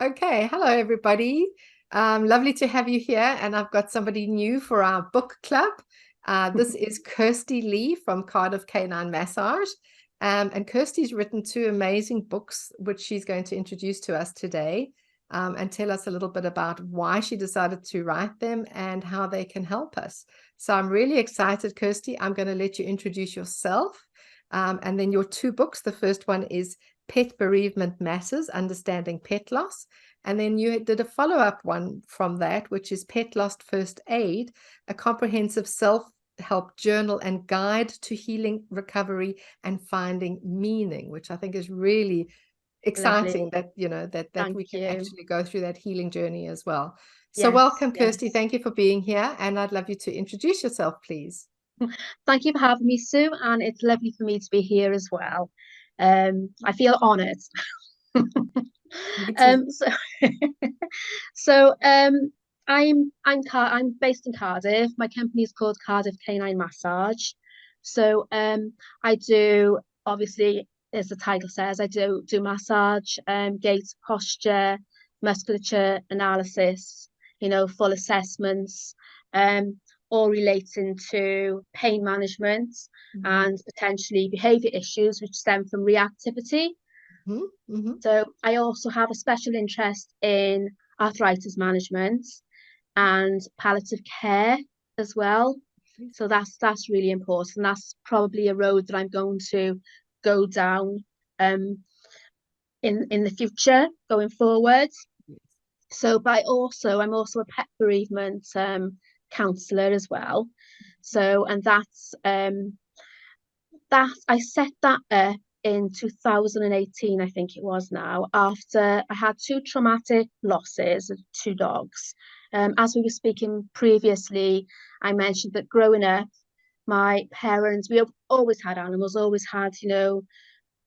Okay, hello everybody. Lovely to have you here, and I've got somebody new for our book club. This is Kirstey Lee from Cardiff Canine Massage. And Kirstey's written two amazing books, which she's going to introduce to us today, and tell us a little bit about why she decided to write them and how they can help us. So I'm really excited, Kirstey. I'm going to let you introduce yourself, and then your two books. The first one is Pet Bereavement Matters, Understanding Pet Loss. And then you did a follow-up one from that, which is Pet Loss First Aid, a comprehensive self-help journal and guide to healing, recovery, and finding meaning, which I think is really exciting Lovely. that, that Thank we can you. actually go through that healing journey as well. So Yes, welcome, Kirsty. yes. Thank you for being here. And I'd love you to introduce yourself, please. Thank you for having me, Sue, and it's lovely for me to be here as well. I feel honoured. Me too. Um, so, so I'm based in Cardiff. My company is called Cardiff Canine Massage. So I do, obviously, as the title says, I do massage, gait, posture, musculature analysis, full assessments, um, all relating to pain management Mhm. and potentially behaviour issues which stem from reactivity. Mhm. Mhm. So I also have a special interest in arthritis management and palliative care as well. So that's really important. That's probably a road that I'm going to go down um in the future going forward. So I'm also a pet bereavement counsellor as well. So and that I set that up in 2018, I think it was now, after I had two traumatic losses of two dogs. As we were speaking previously, I mentioned that growing up, my parents, we have always had animals, always had,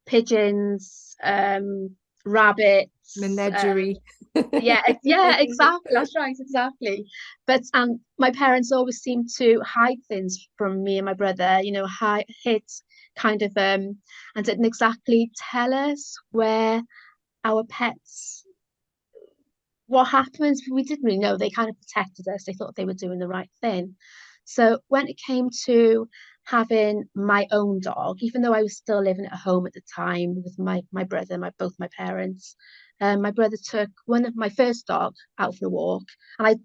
pigeons, rabbits, Menagerie. yeah, exactly. That's right, exactly. But my parents always seemed to hide things from me and my brother. Hid kind of and didn't exactly tell us where our pets. What happens? We didn't really know. They kind of protected us. They thought they were doing the right thing. So when it came to having my own dog, even though I was still living at home at the time with my brother, both my parents, my brother took one of my first dog out for a walk, and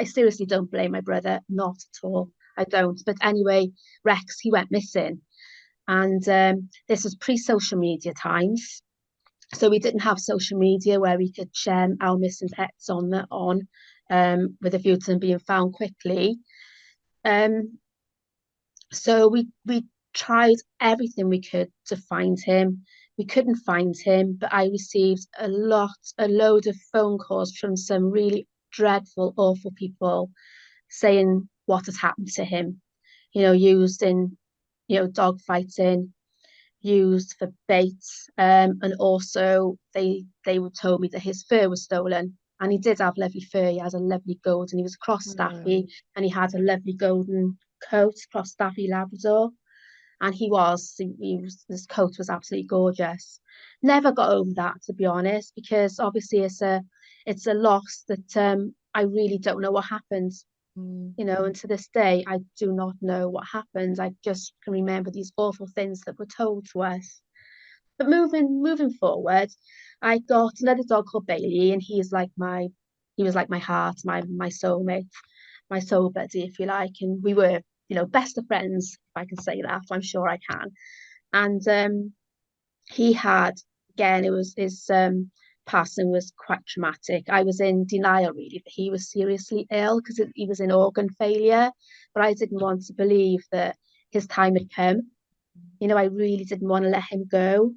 I seriously don't blame my brother, not at all. I don't. But anyway, Rex, he went missing, and this was pre-social media times, so we didn't have social media where we could share our missing pets on with a view to them being found quickly. Um, so we tried everything we could to find him. We couldn't find him, but I received a load of phone calls from some really dreadful, awful people saying what had happened to him. Used in, dog fighting, used for bait, and also they were told me that his fur was stolen. And he did have lovely fur. He has a lovely golden. He was cross staffy, and he had a lovely golden coat, cross staffy Labrador. And his coat was absolutely gorgeous. Never got over that, to be honest, because obviously it's a loss that I really don't know what happened. Mm. And to this day, I do not know what happened. I just can remember these awful things that were told to us. But moving forward, I got another dog called Bailey, and he was like my heart, my soulmate, my soul buddy, if you like. And we were, best of friends, if I can say that. I'm sure I can. And he had, again, it was his passing was quite traumatic. I was in denial really that he was seriously ill because he was in organ failure, but I didn't want to believe that his time had come. I really didn't want to let him go.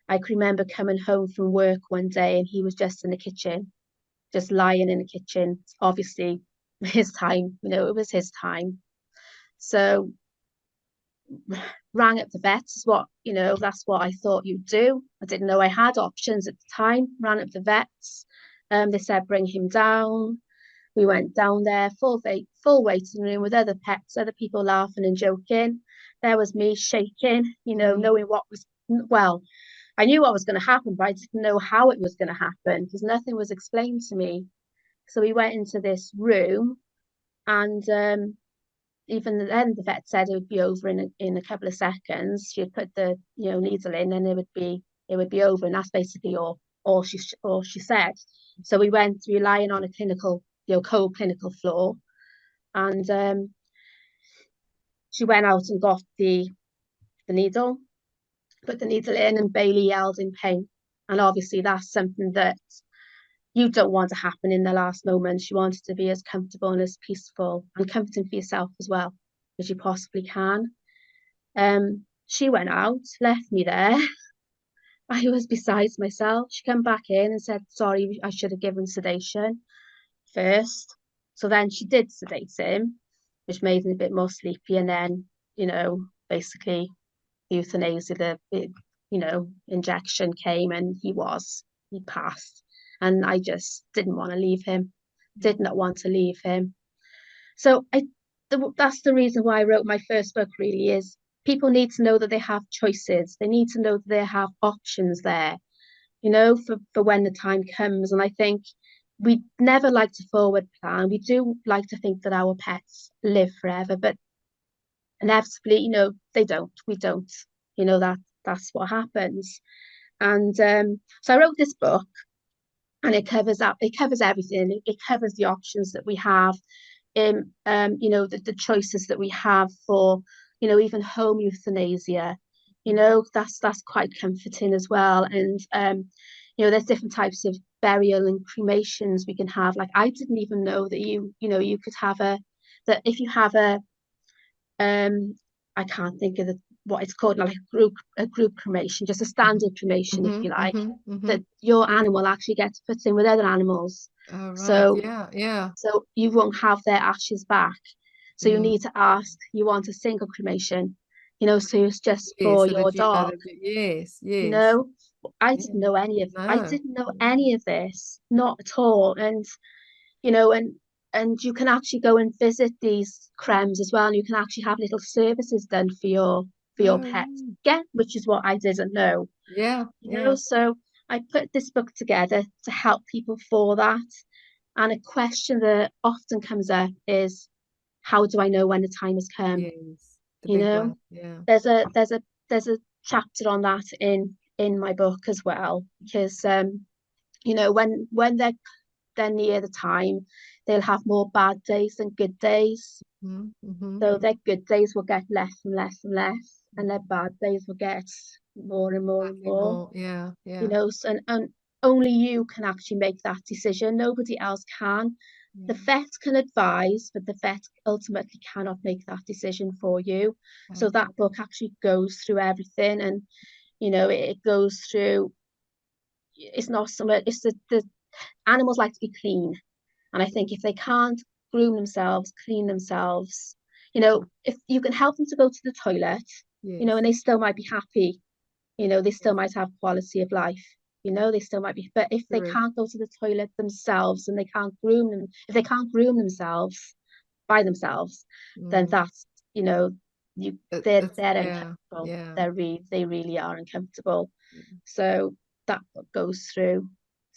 I can remember coming home from work one day and he was just in the kitchen, just lying in the kitchen. Obviously, his time, it was his time. So rang up the vets, that's what I thought you'd do. I didn't know I had options at the time. Ran up the vets. They said bring him down. We went down there, full waiting room with other pets, other people laughing and joking. There was me shaking, Mm. knowing what was well. I knew what was going to happen, but I didn't know how it was going to happen because nothing was explained to me. So we went into this room, and even then the vet said it would be over in a couple of seconds. She'd put the needle in, and it would be over, and that's basically all she said. So we lying on a clinical, cold clinical floor, and she went out and got the needle, put the needle in, and Bailey yelled in pain. And obviously that's something that you don't want to happen in the last moments. You want it to be as comfortable and as peaceful and comforting for yourself as well as you possibly can. She went out, left me there. I was beside myself. She came back in and said, sorry, I should have given sedation first. So then she did sedate him, which made him a bit more sleepy. And then, basically euthanasia, injection came, and he passed. And I just didn't want to leave him, did not want to leave him. So that's the reason why I wrote my first book, really, is people need to know that they have choices. They need to know that they have options there, for when the time comes. And I think we never like to forward plan. We do like to think that our pets live forever, but inevitably, they don't. We don't. That's what happens. And so I wrote this book, and it covers everything. It covers the options that we have, in the choices that we have for, even home euthanasia. That's quite comforting as well. And there's different types of burial and cremations we can have. Like, I didn't even know that you could have that if you have I can't think of what it's called, like a group cremation, just a standard cremation, if you like, that your animal actually gets put in with other animals. Oh, right. So Yeah. so you won't have their ashes back. So you need to ask, you want a single cremation, so it's just Yeah, for so your that you know dog. that yes, You yes. know, I Yeah. didn't know I No. didn't know any of this, not at all. And you know, and you can actually go and visit these crems as well, and you can actually have little services done for your Oh, pet again, which is what I didn't know. yeah, yeah. So I put this book together to help people for that. And a question that often comes up is, how do I know when the time has come? Yes. The You big know, one. Yeah. there's a chapter on that in my book as well, because when they're near the time, they'll have more bad days than good days. Mm-hmm. So their good days will get less and less and less, and their bad days will get more and more and Slightly more. more. Yeah, yeah. And only you can actually make that decision. Nobody else can. The Yeah. vet can advise, but the vet ultimately cannot make that decision for you. So Okay. that book actually goes through everything, and it goes through. It's not so much. It's the animals like to be clean, and I think if they can't groom themselves, clean themselves, if you can help them to go to the toilet, Yes. and they still might be happy, they still Yes. might have quality of life, they still might be, but if they Correct. can't go to the toilet themselves, and if they can't groom themselves by themselves, then Mm. that's, they're Yeah, uncomfortable. yeah. They really are uncomfortable. So that book goes through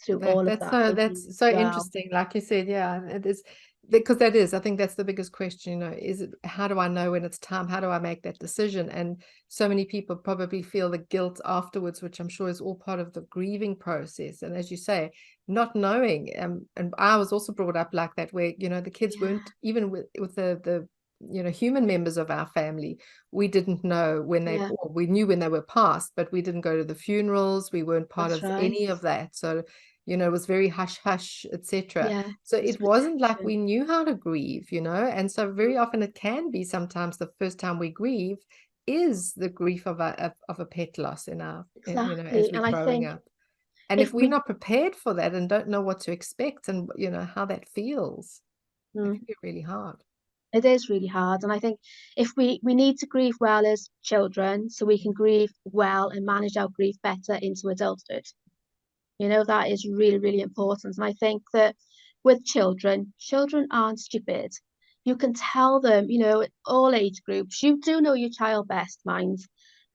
That all of that's that so with you that's as so well. interesting. Like you said, yeah, it is because that is, I think that's the biggest question, is it how do I know when it's time? How do I make that decision? And so many people probably feel the guilt afterwards, which I'm sure is all part of the grieving process. And as you say, not knowing, and I was also brought up like that, where the kids Yeah, weren't even with the human members of our family. We didn't know when yeah, or we knew when they were passed, but we didn't go to the funerals. We weren't part that's of right. any of that. So it was very hush hush, etc. Yeah, So it's it wasn't like we protection. knew how to grieve, and so very often it can be sometimes the first time we grieve is the grief of a pet loss in our as Exactly. we're And I growing think up. And if if we're we, not prepared for that and don't know what to expect and how that feels, it mm, can be really hard. it is really hard. And I think if we need to grieve well as children, so we can grieve well and manage our grief better into adulthood. That is really, really important. And I think that with children aren't stupid. You can tell them, all age groups, you do know your child best, mind.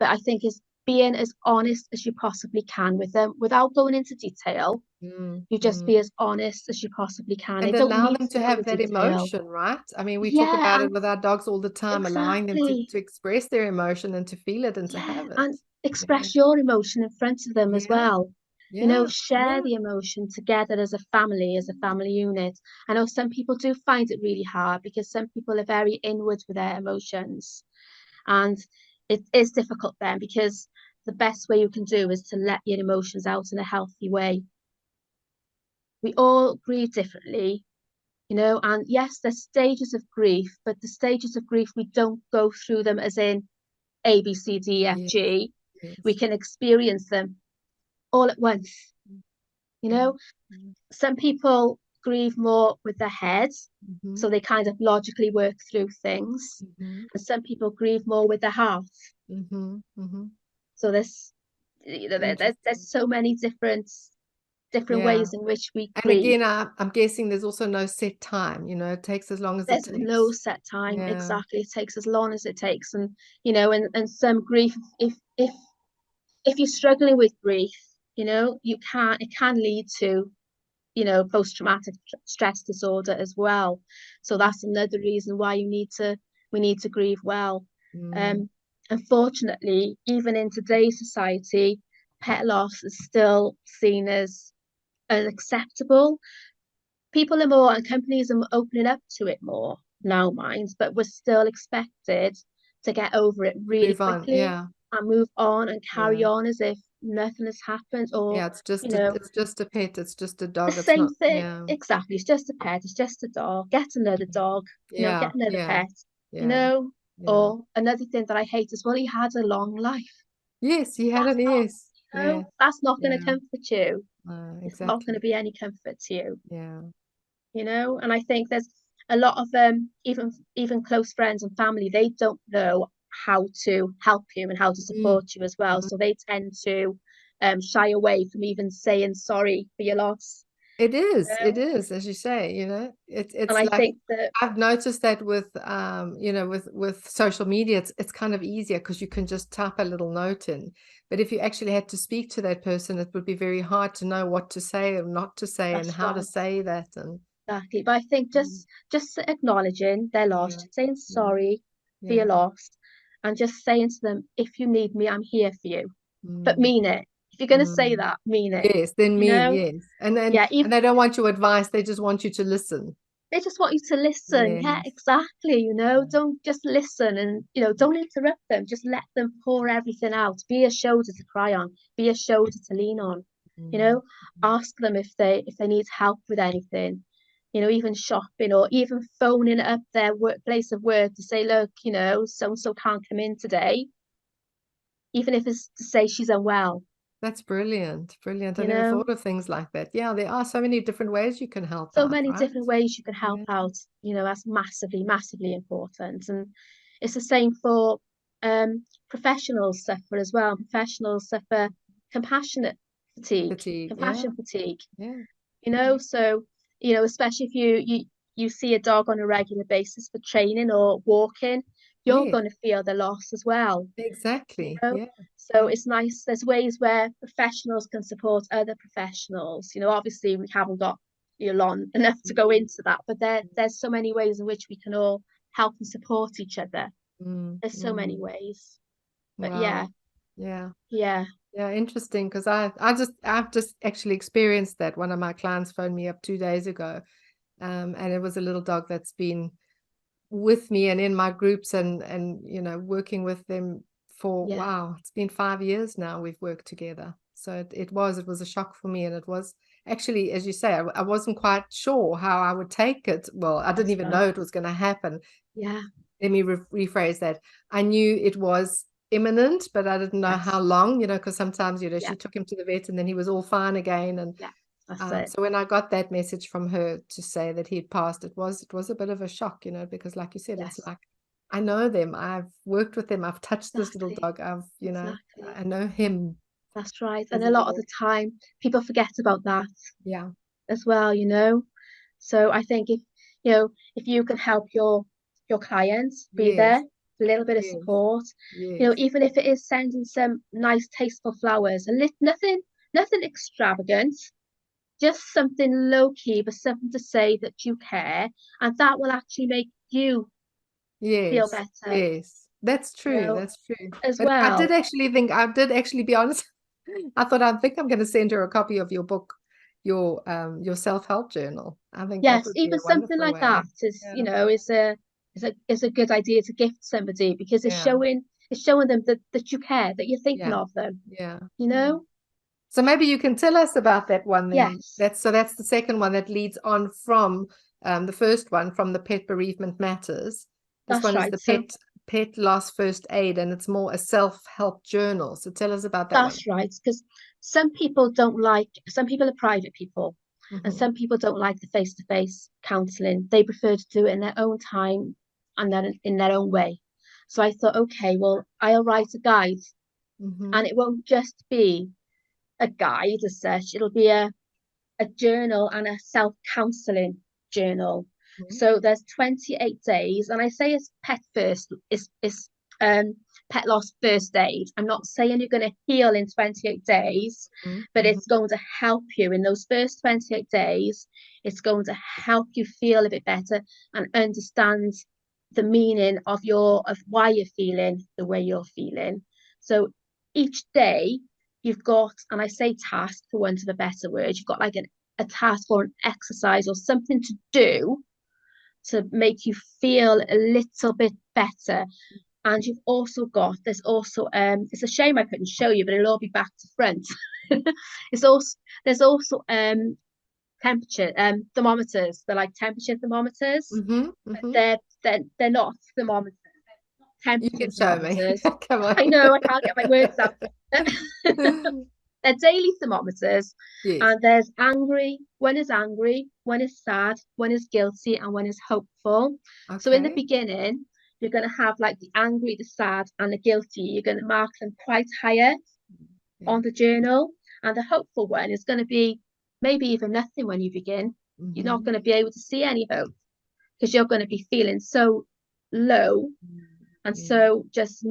But I think is being as honest as you possibly can with them without going into detail. Mm, You just mm. be as honest as you possibly can. They And don't allow need them to to know have the that detail. emotion, right? I mean, we talk Yeah, about it and with our dogs all the time, allowing them exactly. to express their emotion and to feel it and to Yeah, have it. and Yeah, express your emotion in front of them as yeah, well. yeah, Share yeah. the emotion together as a family unit. I know some people do find it really hard because some people are very inward with their emotions. And it is difficult then because the best way you can do is to let your emotions out in a healthy way. We all grieve differently, and yes, there's stages of grief, but the stages of grief, we don't go through them as in A, B, C, D, E, F, Yes, G. We yes. can experience them all at once. You Yeah. know, some people grieve more with their heads, Mm-hmm, so they kind of logically work through things, mm-hmm, and some people grieve more with their heart. mm-hmm, mm-hmm. So there's Interesting. so many different Yeah. ways in which we And grieve. again, I'm guessing there's also no set time, it takes as long as it There's no takes. set time. Yeah. Exactly. It takes as long as it takes. And and some grief, if you're struggling with grief, it can lead to, post-traumatic stress disorder as well. So that's another reason why we need to grieve well. Mm, Um, Unfortunately, even in today's society, pet loss is still seen as unacceptable. People are more, and companies are opening up to it more now, minds, but we're still expected to get over it to really move on. quickly Yeah. and move on and carry Yeah. on as if nothing has happened, or Yeah. It's just a pet. It's just a the dog. It's same not. thing. Yeah. Exactly. It's just a pet, it's just a dog. Get another dog, Yeah. get another Yeah. pet, you Yeah. know. Yeah. Or another thing that I hate as well, he had a long life. Yes, he had That's an not, yes. Yeah. that's not going to Yeah. comfort you. It's not going to Exactly. be any comfort to you. Yeah. And I think there's a lot of even close friends and family, they don't know how to help you and how to Mm. support you as well, Mm. so they tend to shy away from even saying sorry for your loss. It um, is, as you say, and it's I like think that I've noticed that with with social media, it's kind of easier because you can just type a little note in. But if you actually had to speak to that person, it would be very hard to know what to say or not to say and that's how to right, say that. And exactly. But I think mm, just acknowledging their loss, yeah, just saying yeah, sorry for your yeah. loss, and just saying to them, if you need me, I'm here for you. But Mm, mean it. If you're going to say mm. that, mean it. Yes, then you mean know yes. And yeah, and they don't want your advice, they just want you to listen. they just want you to listen. Yeah, Yes. exactly. Yeah. Don't just listen, and don't interrupt them. Just let them pour everything out. Be a shoulder to cry on. Be a shoulder to lean on. You Mm. know, ask them if they need help with anything. Even shopping or even phoning up their workplace of work to say, look, so and so can't come in today, even if it's to say she's unwell. That's brilliant. Brilliant. I You never know, thought of things like that. Yeah, there are so many different ways you can help so out, many right? different ways you can help Yeah. out. That's massively, massively important. And it's the same for professionals suffer as well. Professionals suffer compassionate fatigue, Fatigue. Yeah. compassion fatigue, Yeah. so especially if you see a dog on a regular basis for training or walking, you're Yes. going to feel the loss as well. you Exactly. know Yeah. so Yeah. it's nice, there's ways where professionals can support other professionals. Obviously we haven't got long enough to go into that, but there's so many ways in which we can all help and support each other. Mm, There's so many mm. ways. But yeah, Wow. Yeah. yeah, Yeah. Interesting. Because I've just actually experienced that. One of my clients phoned me up 2 days ago. And it was a little dog that's been with me and in my groups and working with them for yeah, wow, it's been 5 years now we've worked together. So it was a shock for me, and it was actually, as you say, I wasn't quite sure how I would take it. Well, I didn't that's even right. know it was going to happen. Yeah, Let me rephrase that. I knew it was imminent, but I didn't know how yes, long, because sometimes, yeah, she took him to the vet and then he was all fine again. And yeah, that's it. so when I got that message from her to say that he'd passed, it was a bit of a shock, because like you said, it's Yes, like I know them, I've worked with them, I've touched this little exactly, dog, exactly. I know him That's right. And as a a lot of little, the time, people forget about that yeah, as well. So I think if you can help your clients be yes, there a little bit of Yes. support. Yes. Even if it is sending some nice, tasteful flowers, nothing extravagant, just something low key, but something to say that you care, and that will actually make you feel Yes. better, Yes. That's true. That's true. as But I did well. actually think, I did actually be honest. I think I'm going to send her a copy of your book, your self-help journal. I think that Yes, would be a even something wonderful like that way. is, Yeah. is a good idea to gift somebody, because Yeah. it's showing them that you care, that you're thinking Yeah. of them, Yeah. you Yeah. know? So maybe you can tell us about that one then. Yes, That's the second one that leads on from the first one, from the Pet Bereavement Matters. This that's one is right. the So pet loss first aid, and it's more a self-help journal. So tell us about that one. that's right, because some people are private people, and Hmm. some people don't like the face-to-face counselling. They prefer to do it in their own time and then in their own way. So I thought, okay, well, I'll write a guide, Hmm. and it won't just be a guide as such. It'll be a journal and a self-counseling journal. So there's 28 days, and I say it's pet loss first aid. I'm not saying you're going to heal in 28 days, but Hmm. it's going to help you in those first 28 days. It's going to help you feel a bit better and understand the meaning of why you're feeling the way you're feeling. So each day you've got, and I say task for want of a better word, you've got like a task or an exercise or something to do to make you feel a little bit better. And there's also it's a shame I couldn't show you, but it'll all be back to front. it's also There's also temperature thermometers. They're like temperature thermometers, Hmm. but Hmm. they're not thermometers, You temperature can show me. thermometers. Come on. I know I can't get my words out. They're daily thermometers, Yes. and there's angry, one is sad, one is guilty, and one is hopeful. So in the Okay. beginning, you're going to have like the angry, the sad, and the guilty. You're going to mark them quite higher Yeah. on the journal, and the hopeful one is going to be maybe even nothing when you begin. You're not Hmm. going to be able to see any hope, because you're going to be feeling so low, and so just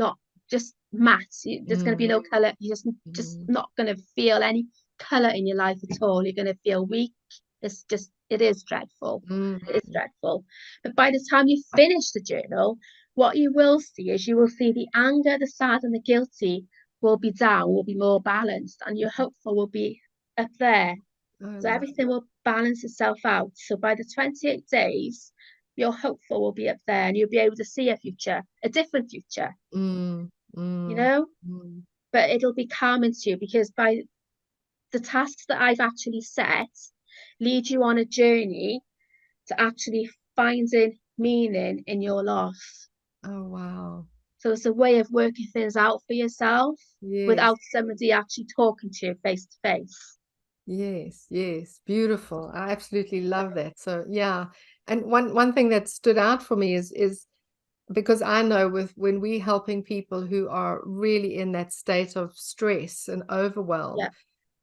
matte. There's going to be Mm. no color. You're just Mm. not going to feel any color in your life at all. You're going to feel weak. It is dreadful. Mm. It is dreadful. But by the time you finish the journal, what you will see is you will see the anger, the sad, and the guilty will be down, will be more balanced, and your hopeful will be up there. Oh, So everything lovely. will balance itself out. So by the 28 days, your hopeful will be up there, and you'll be able to see a future, a different future, Mm. you Mm. know? Mm. But it'll be calming to you, because by the tasks that I've actually set lead you on a journey to actually finding meaning in your loss. Oh, wow. So it's a way of working things out for yourself Yes. without somebody actually talking to you face to face. Yes. Yes. Beautiful. I absolutely love that. So yeah. And one thing that stood out for me is because I know with when we're helping people who are really in that state of stress and overwhelm, Yeah,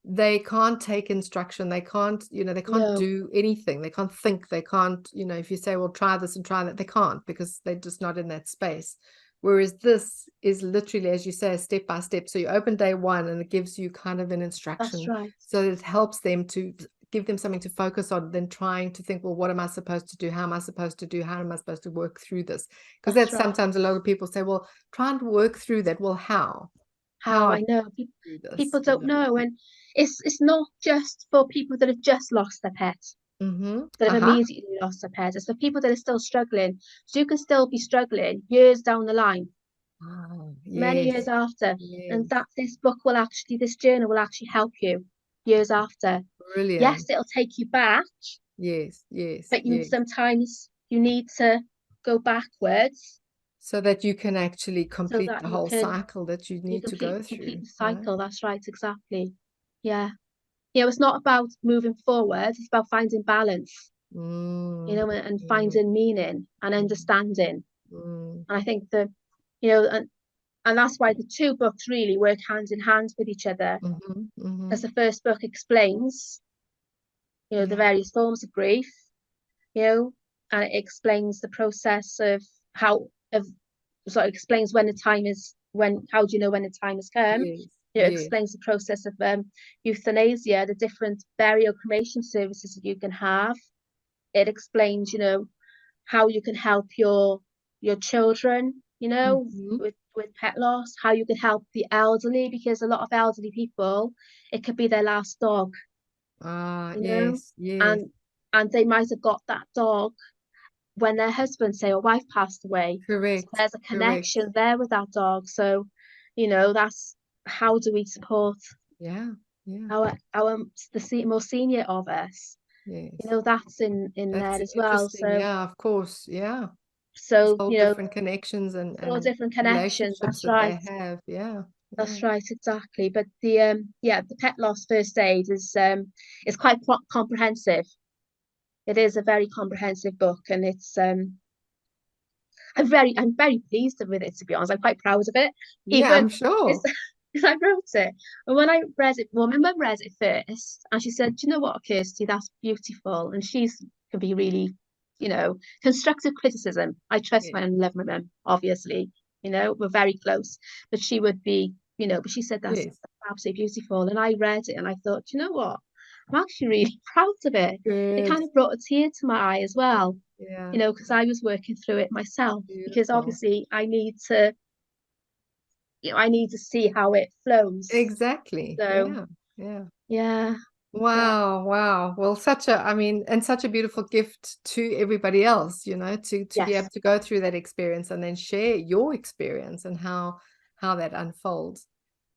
they can't take instruction. They can't, they can't no, do anything. They can't think. They can't, if you say, well, try this and try that, they can't, because they're just not in that space. Whereas this is literally, as you say, step by step. So you open day one and it gives you kind of an that's instruction. right. So it helps them to give them something to focus on, than trying to think, well, what am I supposed to do? How am I supposed to do? How am I supposed to work through this? Because That's that's right. sometimes a lot of people say, well, try and work through that. Well, how? How How I do know you do people this? don't know, and it's not just for people that have just lost their pet, Mm-hmm. that have Uh-huh. immediately lost their pet. It's for people that are still struggling. So you can still be struggling years down the line, Oh, many yes, years after, and yes, that this journal will actually help you years after. Yes, brilliant. it'll take you back, Yes, yes, but yes. sometimes you need to go backwards So that you can actually so complete that the whole cycle that you you need to go complete through, the right? cycle. That's right, exactly. Yeah. It's not about moving forward, it's about finding balance, Mm, and mm, finding meaning and mm, understanding. mm, And I think that, you know, and, and that's why the two books really work hand in hand with each other. mm-hmm, As mm-hmm. the first book explains, the Yeah. various forms of grief, you know, and it explains the process of how of sort of explains when the time is, how do you know when the time has come? Yes, You know, yes. explains the process of euthanasia, the different burial cremation services that you can have. It explains, you know, how you can help your children, you know, Mhm. with pet loss, how you can help the elderly, because a lot of elderly people, it could be their last dog, Ah, you know, yes, yes. and they might have got that dog when their husband, say, or wife passed away. So Correct, there's a correct. connection there with that dog. So, you know, that's how do we support Yeah, yeah, our the most senior of us? You yes. know, that's in That's there as well. interesting. So Yeah, of course. Yeah. It's so all you know, different connections all and different connections. relationships That's that right. they have. Yeah, yeah. That's right, exactly. But the yeah, the pet loss first aid is quite comprehensive. It is a very comprehensive book, and it's I'm very pleased with it, to be honest. I'm quite proud of it. Yeah, Even I'm it's sure. because I wrote it. And when I read it, well, my mum read it first and she said, "Do you know what, Kirsty, that's beautiful." And she's can be really, you know, constructive criticism. I trust Yes, my and love my mum, obviously. You know, we're very close. But she would be, you know, but she said that's yes. absolutely beautiful. And I read it and I thought, "Do you know what? I'm actually really proud of it." It Good. kind of brought a tear to my eye as well, Yeah, you know, because I was working through it myself, because beautiful. obviously I need to, you know, I need to see how it flows. Exactly. So Yeah, yeah. yeah, yeah, Wow, wow. Well, I mean, and such a beautiful gift to everybody else, to be able yes. to go through that experience and then share your experience and how that unfolds.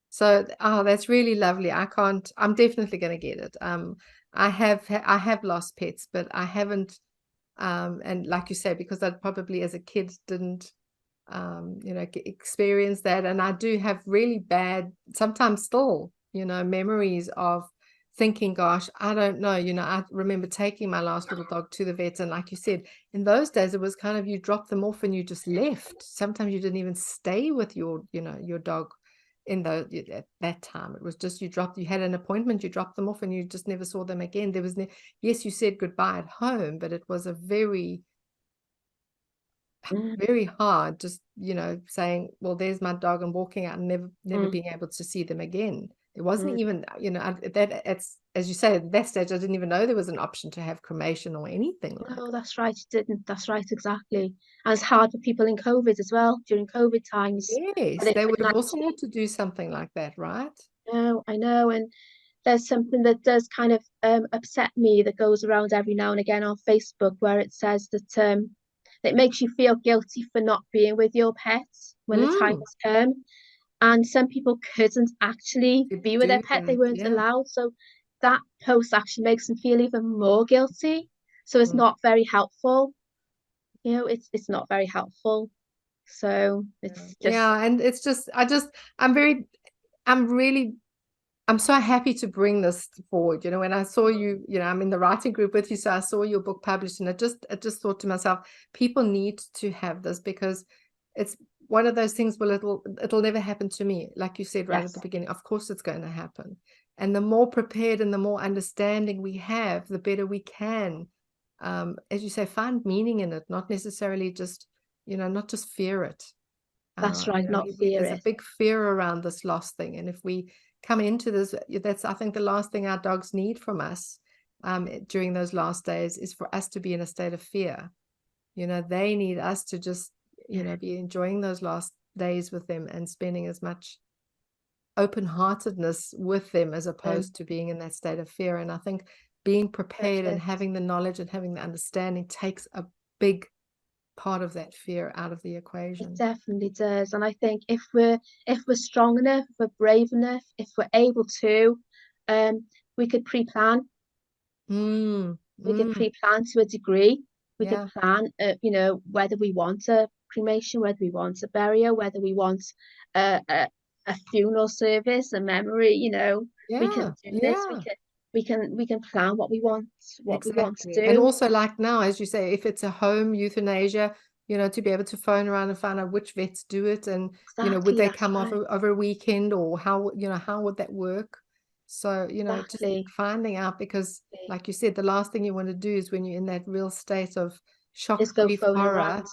So, oh, that's really lovely. I'm definitely going to get it. I have lost pets, but I haven't, and like you say, because I probably as a kid didn't, experience that. And I do have really bad, sometimes still, memories of thinking, gosh, I don't know. I remember taking my last little dog to the vet. And like you said, in those days, it was kind of you dropped them off and you just left. Sometimes you didn't even stay with your dog at that time. It was just you had an appointment, you dropped them off and you just never saw them again. There was yes, you said goodbye at home, but it was a very Mm, very hard just saying, well, there's my dog, and walking out and never mm, being able to see them again. There wasn't mm. even that it's, as you say, at that stage I didn't even know there was an option to have cremation or anything like No, that's right. You didn't. That's right, exactly. And it's hard for people in COVID as well, during COVID times. that. Yes, I they would have also COVID-19. had to do something like that, right? No, I know. And there's something that does kind of upset me that goes around every now and again on Facebook, where it says that it makes you feel guilty for not being with your pets when the time Mm, has come. And some people couldn't actually could be with their do pet, they that, weren't yeah. allowed. So that post actually makes them feel even more guilty. So it's Mm, not very helpful. You know, it's not very helpful. So yeah. it's just Yeah, and it's just I'm very I'm really I'm so happy to bring this forward. When I saw you, I'm in the writing group with you, so I saw your book published, and I just thought to myself, people need to have this because it's one of those things. Well, it'll never happen to me, like you said right at the yes, beginning. Of course, it's going to happen, and the more prepared and the more understanding we have, the better we can, as you say, find meaning in it, not necessarily just, not just fear it. that's right, not fear There's a it. big fear around this loss thing, and if we come into this, that's I think the last thing our dogs need from us during those last days is for us to be in a state of fear. They need us to just Yeah, be enjoying those last days with them and spending as much open-heartedness with them as opposed to being in that state of fear. And I think being prepared and perfect. having the knowledge and having the understanding takes a big part of that fear out of the It equation. definitely does. And I think if we're strong enough, if we're brave enough, if we're able to, we could pre-plan. Mm, We could mm, pre-plan to a degree. We could yeah, plan, you know, whether we want a cremation, whether we want a burial, whether we want a, a, a funeral service, a memory, you know, we yeah, can do this. yeah, We can plan what we want to exactly. And do. also, like now, as you say, if it's a home euthanasia, to be able to phone around and find out which vets do it, and would Exactly, they that's come right. over a weekend, or how would that work? So, just Exactly. finding out, because like you said, the last thing you want to do is when you're in that real state of shock, Is go grief, phone horror, around.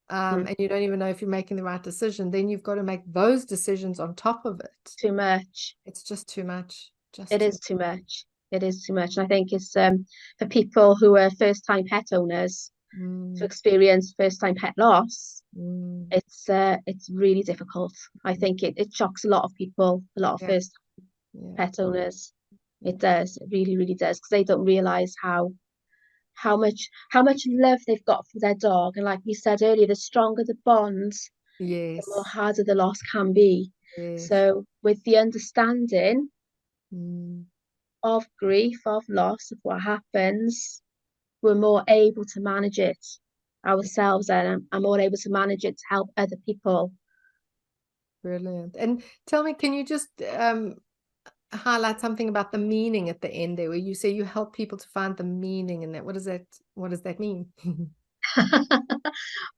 and you don't even know if you're making the right decision, then you've got to make those decisions on top of it. Too much. It's just too much. It is too much. It is too much. And I think it's for people who are first-time pet owners to experience first-time pet loss, it's really difficult. I think it shocks a lot of people, a lot of first pet owners. It does. It really, really does, because they don't realize how much love they've got for their dog. And like we said earlier, the stronger the bonds, the more harder the loss can be. So with the understanding of grief, of loss, of what happens, we're more able to manage it ourselves, and I'm more able to manage it to help other people. Brilliant. And tell me, can you just highlight something about the meaning at the end there, where you say you help people to find the meaning in that? What does that mean?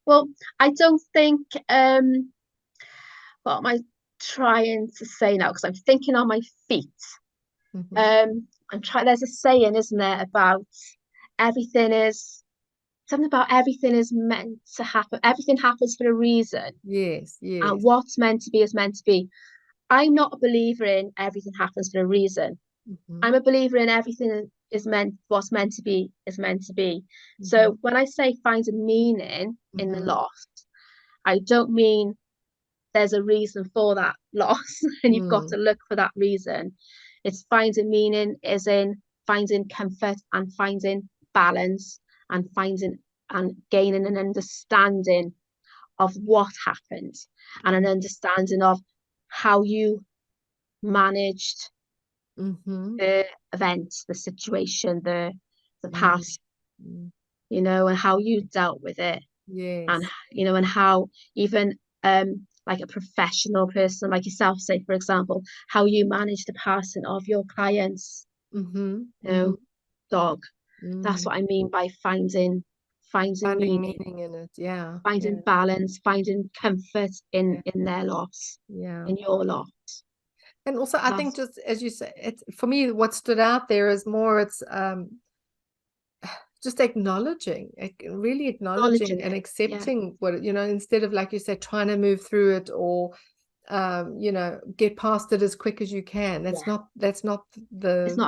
Well, I don't think what am I trying to say now, because I'm thinking on my feet. There's a saying, isn't there, about something about everything is meant to happen. Everything happens for a reason. Yes. And what's meant to be is meant to be. I'm not a believer in everything happens for a reason. I'm a believer in everything what's meant to be is meant to be. So when I say find a meaning in the loss, I don't mean there's a reason for that loss and you've got to look for that reason. It's finding meaning is in finding comfort and finding balance and gaining an understanding of what happened and an understanding of how you managed the event, the situation, the past, and how you dealt with it. And and how even like a professional person like yourself, say for example, how you manage the passing of your client's dog. That's what I mean by finding meaning in it. Finding balance, finding comfort in their loss, in your loss. And also, I think, just as you say, for me, what stood out there is more, it's just really acknowledging and accepting what, instead of, like you said, trying to move through it or, get past it as quick as you can. It's not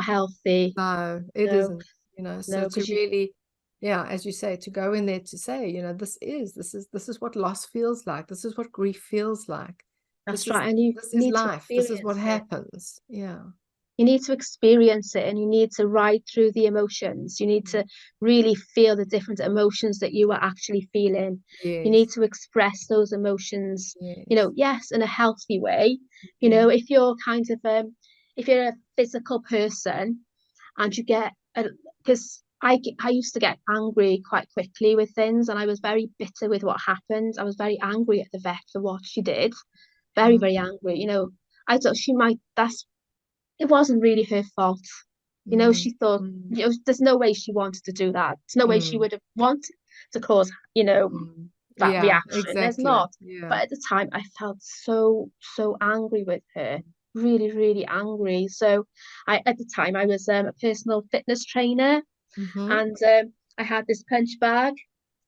healthy. No, it isn't, so to really, as you say, to go in there to say, this is what loss feels like. This is what grief feels like. That's right. And this is life. This is what happens. Yeah. You need to experience it, and you need to ride through the emotions. You need to really feel the different emotions that you are actually feeling. You need to express those emotions, yes, in a healthy way. If you're if you're a physical person and you get, because I used to get angry quite quickly with things, and I was very bitter with what happened. I was very angry at the vet for what she did. Very, very angry. I thought it wasn't really her fault. She thought, there's no way she wanted to do that. There's no way she would have wanted to cause, that reaction. Exactly. There's not. But at the time, I felt so, so angry with her. Really, really angry. So at the time, I was a personal fitness trainer, and I had this punch bag,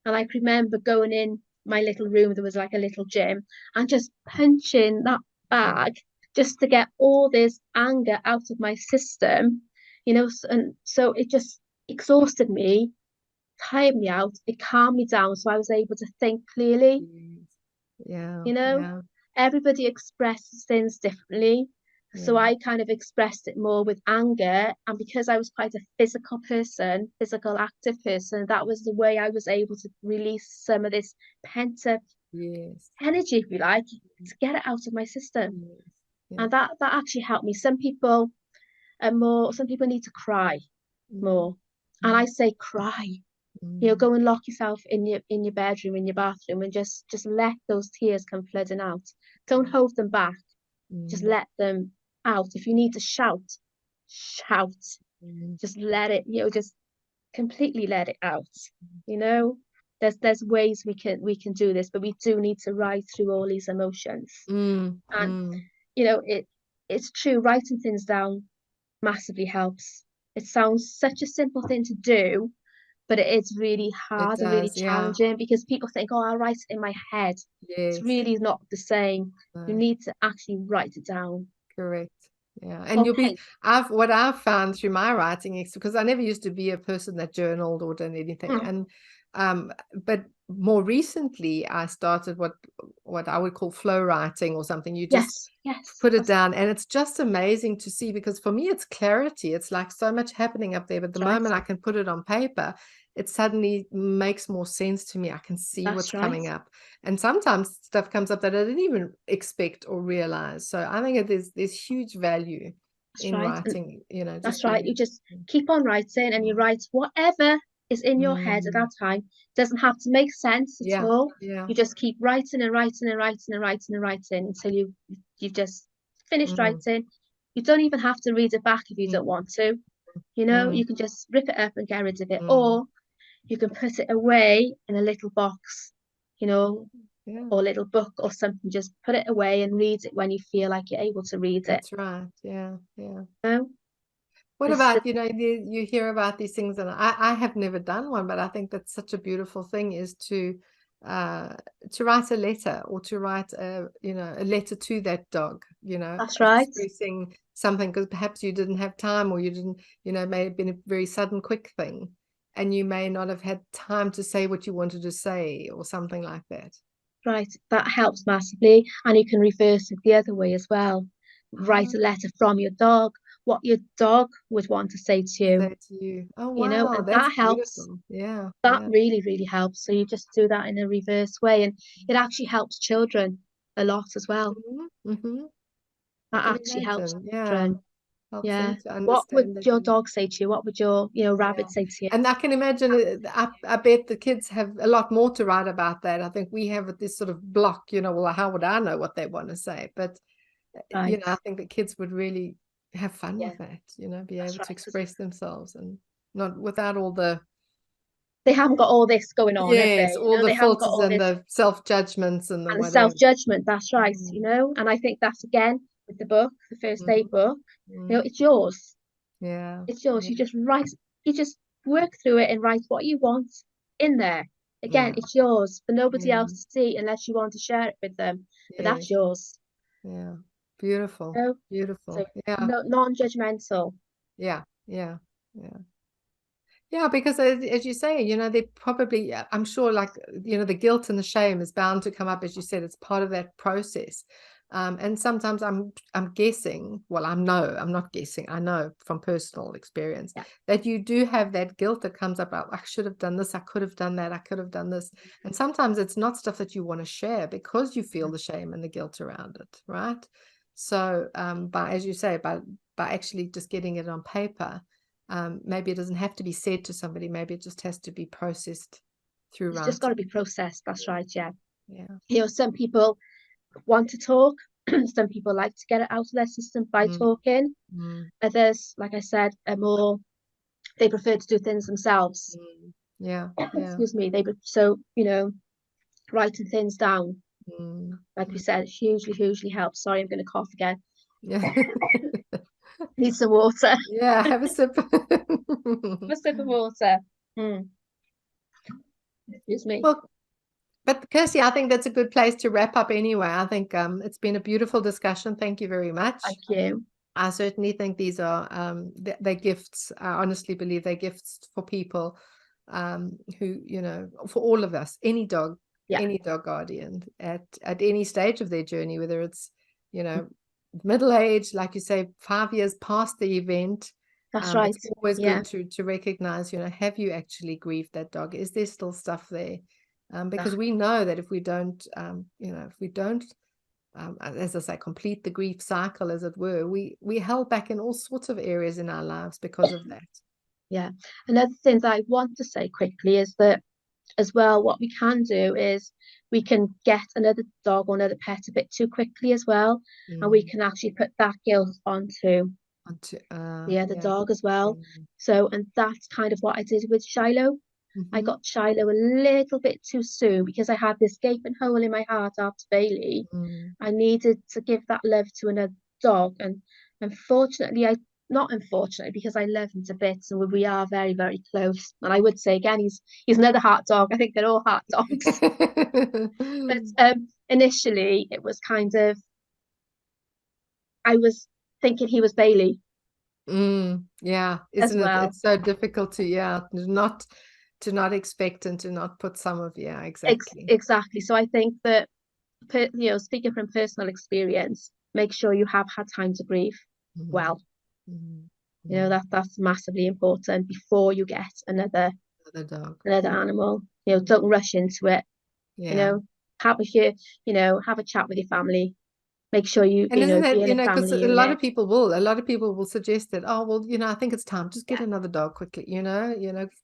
and I can remember going in my little room. There was like a little gym, and just punching that bag just to get all this anger out of my system, and so it just exhausted me, tired me out, it calmed me down, so I was able to think clearly. Everybody expresses things differently. So I kind of expressed it more with anger, and because I was quite a physical active person, that was the way I was able to release some of this pent up energy, if you like, to get it out of my system. And that actually helped me. Some people need to cry more, and I say cry. Go and lock yourself in your bedroom, in your bathroom, and just let those tears come flooding out. Don't hold them back. Just let them out. If you need to shout. Just let it, just completely let it out. There's ways we can do this, but we do need to ride through all these emotions. And it's true, writing things down massively helps. It sounds such a simple thing to do, but it is really It hard and really does, yeah. challenging because people think, oh, I'll write it in my head. It's Yes. really not the same. You No. need to actually write it down. Correct. Yeah. And you'll be, Okay. what I've found through my writing is because I never used to be a person that journaled or done anything. Mm. And but more recently I started what I would call flow writing or something. You just Yes, yes. put it down, and it's just amazing to see, because for me it's clarity. It's like so much happening up there, but the That's right. moment I can put it on paper, it suddenly makes more sense to me. I can see what's That's right. coming up, and sometimes stuff comes up that I didn't even expect or realize. So I think there's huge value That's in right. And writing, just that's right. You being. just keep on writing and you write whatever is in your head at Mm, that time. Doesn't have to make sense at yeah, all. yeah. You just keep writing and writing and writing and writing and writing until you've just finished Mm, writing. You don't even have to read it back if you mm, don't want to. mm, You can just rip it up and get rid of it, mm. or you can put it away in a little box, you know, Yeah, or a little book or something. Just put it away and read it when you feel like you're able to read it. that's right. Yeah, yeah. You know, What this about, you hear about these things, and I have never done one, but I think that's such a beautiful thing, is uh, to write a letter, or to write a letter to that dog, that's right. expressing something, because perhaps you didn't have time, or you didn't, it may have been a very sudden, quick thing, and you may not have had time to say what you wanted to say, or something like that. Right, that helps massively. And you can reverse it the other way as well. Write a Ah, letter from your dog, what your dog would want to say to you, say to you. Oh, wow, and that's that helps. beautiful. Yeah, That yeah. really, really helps. So you just do that in a reverse way. And it actually helps children a lot as well. Mm-hmm. I That can actually helps imagine. Yeah. children. Helps them Yeah. to What would understand that your you. dog say to you? What would your, Yeah. rabbit say to you? And I can imagine, I bet the kids have a lot more to write about that. I think we have this sort of block, well, how would I know what they want to say? But, Right. I think the kids would really have fun Yeah, with that, be that's able to right. express themselves, and not without all the, They haven't got all this going on, have yes, they? all the They haven't got filters all and this the self-judgments and the and the whatever. self-judgment. That's right, Mm, and I think that's again with the book, the first aid mhm, book, mm, it's yours. yeah. It's yours. Yeah. You just work through it and write what you want in there. Again, Yeah. it's yours for nobody Yeah. else to see unless you want to share it with them. But Yeah. that's yours. Yeah. Beautiful. You know? So Beautiful. Yeah. no non-judgmental. Yeah. Yeah. Yeah. Yeah, because as you say, they probably, I'm sure, like, the guilt and the shame is bound to come up, as you said. It's part of that process. And sometimes I'm guessing, well, I'm not guessing, I know from personal experience Yeah. that you do have that guilt that comes up. I should have done this, I could have done that, I could have done this. And sometimes it's not stuff that you want to share because you feel the shame and the guilt around it, right? So as you say, by actually just getting it on paper, maybe it doesn't have to be said to somebody. Maybe it just has to be processed through It's just got to writing. be processed. That's right. Yeah. Yeah. Some people want to talk. Some people like to get it out of their system by Mm, talking. mm, Others, like I said, are more, they prefer to do things themselves. mm. Yeah. Yeah. Excuse me. So, writing things down, Mm, like we mm. said, hugely, hugely helps. Sorry, I'm going to cough again. Yeah. Need some water. Yeah. Have a sip. A sip of water. Mm, excuse me. Well, but Kirsty, I think that's a good place to wrap up anyway. I think it's been a beautiful discussion. Thank you very much. Thank you. I certainly think these are they're gifts. I honestly believe they're gifts for people who, for all of us, Yeah, any dog guardian at any stage of their journey, whether it's, middle age, like you say, 5 years past the event. that's right. It's always Yeah, good to recognize, have you actually grieved that dog? Is there still stuff there? Because that, we know that if we don't, as I say, complete the grief cycle, as it were, we held back in all sorts of areas in our lives because of that. yeah. Another thing that I want to say quickly is that as well, what we can do is we can get another dog or another pet a bit too quickly as well, and we Mm. can actually put that guilt onto the other Yeah. dog as well. Mm. So, and that's kind of what I did with Shiloh. I Mm-hmm. got Shiloh a little bit too soon because I had this gaping hole in my heart after Bailey. Mm. I needed to give that love to another dog, and unfortunately, I not unfortunately, because I love him to bits and we are very, very close. And I would say again, he's another heart dog. I think they're all heart dogs. But initially it was kind of, I was thinking he was Bailey Yeah, as isn't it? well. It's so difficult to, yeah, to not expect and to not put some of, yeah, exactly. Exactly. So I think that, speaking from personal experience, make sure you have had time to grieve Mhm. well. Mhm. That's massively important before you get Another dog. another Yeah. animal. Don't rush into it. You Yeah. know, have a have a chat with your family. Make sure And isn't be it, in a because family a lot unit. of people will suggest that, oh, well, I think it's time, just get Yeah, another dog quickly, too right.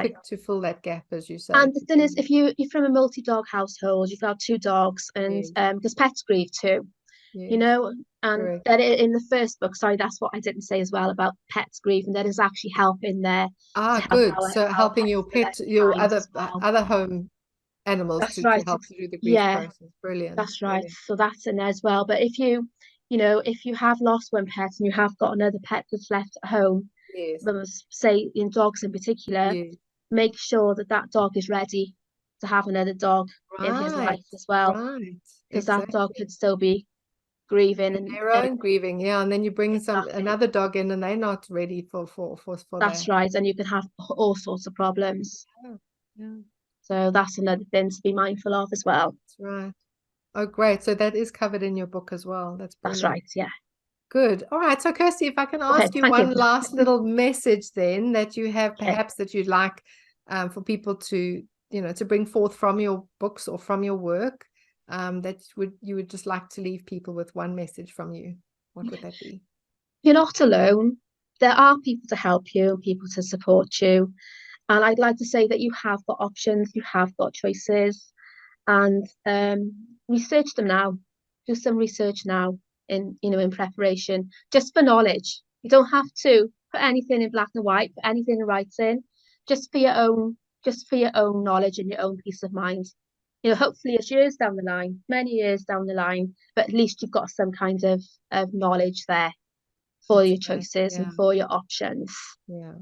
quick to fill that gap, as you say. And the thing is, if you're from a multi-dog household, you've got two dogs, and Yes, because pets grieve too, you yes, know, and correct. that in the first book, sorry, that's what I didn't say as well about pets grief, and there is actually help in there to Ah, help good. So our helping your pets to pet, left your behind as well. other home animals That's to right. help through the grief Yeah, process. Brilliant, that's right. brilliant. So that's in there as well. But if you have lost one pet and you have got another pet that's left at home, Yes, say in dogs in particular, yes, make sure that that dog is ready to have another dog in his right, life as well, right, because that dog exactly. could still be grieving And and their own grieving, yeah. And then you bring exactly. another dog in, and they're not ready for That's that. right. And you can have all sorts of problems. Yeah, yeah, So that's another thing to be mindful of as well. that's right. Oh, great. So that is covered in your book as well. That's That's brilliant. right. Yeah. Good. All right. So, Kirsty, if I can Okay. ask you Thank you. one last little message then that you have Okay. perhaps that you'd like for people to, to bring forth from your books or from your work, that you would just like to leave people with one message from you. What would that be? You're not alone. There are people to help you and people to support you. And I'd like to say that you have got options, you have got choices, and research them now. Do some research now in preparation, just for knowledge. You don't have to put anything in black and white, put anything in writing, just for your own knowledge and your own peace of mind. Hopefully it's years down the line, many years down the line, but at least you've got some kind of knowledge there for That's your right. choices and Yeah. for your options. Yeah.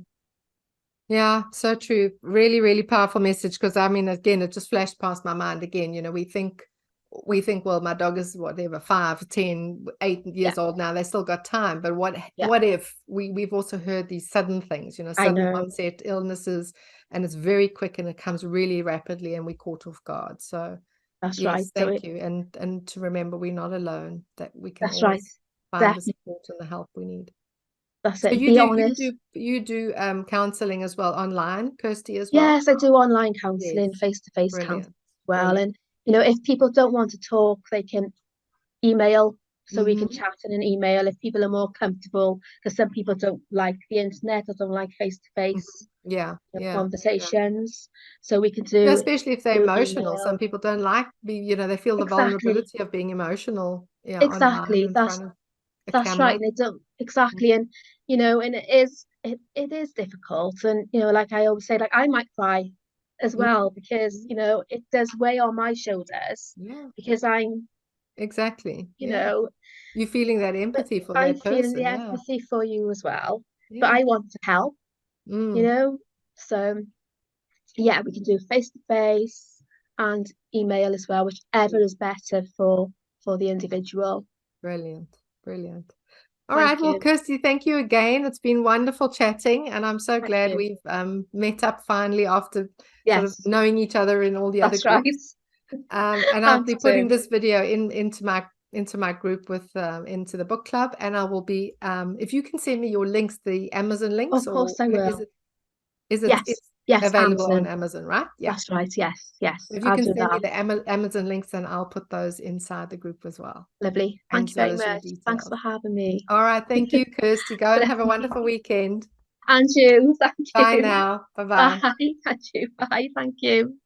Yeah, so true. Really, really powerful message, because I mean, again, it just flashed past my mind again. We think, well, my dog is whatever, 5, 10, 8 Yeah, years old now. They still got time. But what yeah, if we've also heard these sudden things, I sudden know. onset illnesses, and it's very quick and it comes really rapidly and we're caught off guard. So That's right. yes, thank you. And to remember we're not alone, that we can That's right. always find the Definitely. support and the help we need. That's So it. you Be do you honest. do you do counseling as well online, Kirsty, as well? Yes, I do online counselling, Yes. face-to-face counselling Brilliant. as well. Brilliant. And if people don't want to talk, they can email, so we can Mm-hmm. chat in an email if people are more comfortable, because some people don't like the internet or don't like face-to-face Yeah, yeah. conversations. So we can Yeah, do especially if they're do emotional. Some email. people don't like they feel the Exactly. vulnerability of being emotional, yeah, online Exactly. in That's front of a that's right. camera. And they don't exactly. And it is difficult. And like I always say, like I might cry as Mhm. well because it does weigh on my shoulders Yeah, because I'm exactly. you Yeah. know You're feeling that but empathy for I'm that feeling the person. Yeah. empathy for you as well, but Yeah. I want to help, you Mm. know so yeah, we can do face to face and email as well, whichever is better for the individual. Brilliant. Brilliant. All Thank right. Well, you. Kirsty, thank you again. It's been wonderful chatting, and I'm so Thank glad you. we've met up finally after sort of Yes, knowing each other in all the other that's right. groups. And I'll And be putting too. this video into my group with into the book club, and I will be if you can send me your links, the Amazon links, Of or course I is will. it is it Yes, it's yes, available on Amazon. Amazon, right? Yeah. That's right. Yes, yes, If you I'll can do send me that. the Amazon links, then I'll put those inside the group as well, Lovely. and Thank you so very as your much. Thanks details. for having me. All right. Thank you, Kirsty. Go and have a wonderful weekend. And you. Thank Bye you. now. Bye bye. Bye. And you. Bye. Thank you.